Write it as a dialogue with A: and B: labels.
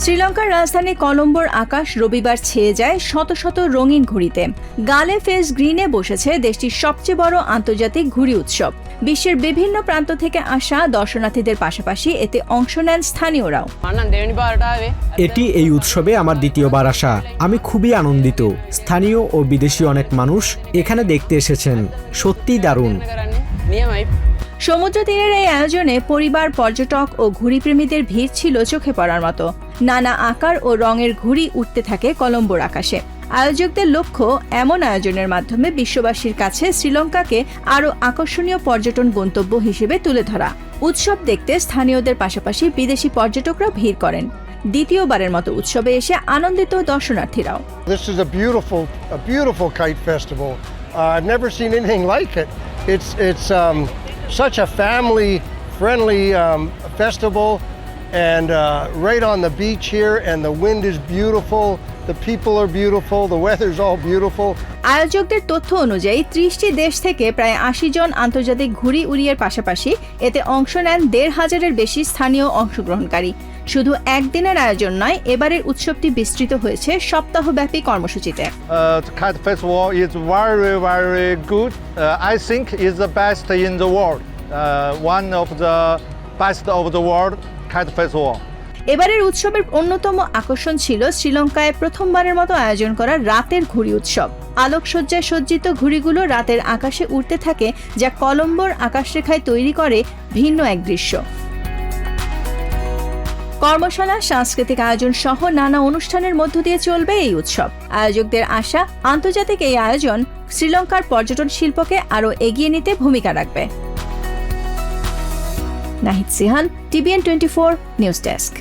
A: শ্রীলঙ্কার রাজধানী কলম্বোর আকাশ রবিবার ছেয়ে যায় শত শত রঙিন ঘুড়িতে। গালে ফেস গ্রিনে বসেছে দেশটির সবচেয়ে বড় আন্তর্জাতিক ঘুড়ি উৎসব। বিশ্বের বিভিন্ন প্রান্ত থেকে আসা দর্শনার্থীদের পাশাপাশি এতে অংশ নেন স্থানীয়রাও।
B: এটি এই উৎসবে আমার দ্বিতীয়বার আসা। আমি খুবই আনন্দিত। স্থানীয় ও বিদেশি অনেক মানুষ এখানে দেখতে এসেছেন। সত্যিই দারুণ।
A: সমুদ্র তীরের এই আয়োজনে পরিবার, পর্যটক ও ঘুড়িপ্রেমীদের ভিড় ছিল চোখে পড়ার মতো। নানা আকার ও রঙের ঘুড়ি উঠতে থাকে কলম্বোর আকাশে। আয়োজকদের লক্ষ্য এমন আয়োজনের মাধ্যমে বিশ্ববাসীর কাছে শ্রীলঙ্কাকে আরও আকর্ষণীয় পর্যটন গন্তব্য হিসেবে তুলে ধরা। উৎসব দেখতে স্থানীয়দের পাশাপাশি বিদেশি পর্যটকরা ভিড় করেন। দ্বিতীয়বারের মতো উৎসবে এসে আনন্দিত দর্শনার্থীরাও।
C: This is a beautiful kite festival. I've never seen anything like it. It's such a family-friendly festival, and right on the beach here, and the wind is beautiful. The people are beautiful. The weather's all beautiful.
A: আয়োজকদের তথ্য অনুযায়ী 30টি দেশ থেকে প্রায় 80 জন আন্তর্জাতিক ঘুড়ি উড়িয়ের পাশাপাশি এতে অংশ নেন 1,500-এর বেশি স্থানীয় অংশগ্রহণকারী। শুধু একদিনের আয়োজন নয়, এবারের উৎসবটি বিস্তৃত হয়েছে সপ্তাহব্যাপী কর্মসূচিতে।
D: The kite festival is very good. I think it's the best in the world. One of the best of the world kite festival.
A: এবারের উৎসবের অন্যতম আকর্ষণ ছিল শ্রীলঙ্কায় প্রথমবারের মতো আয়োজন করা রাতের ঘুড়ি উৎসব। আলোকসজ্জায় সজ্জিত ঘুড়িগুলো রাতের আকাশে উড়তে থাকে, যা কলম্বোর আকাশরেখায় তৈরি করে ভিন্ন এক দৃশ্য। কর্মশালা, সাংস্কৃতিক আয়োজন সহ নানা অনুষ্ঠানের মধ্য দিয়ে চলবে এই উৎসব। আয়োজকদের আশা, আন্তর্জাতিক এই আয়োজন শ্রীলঙ্কার পর্যটন শিল্পকে আরও এগিয়ে নিতে ভূমিকা রাখবে। Nahid Sihan, TVN24 news desk.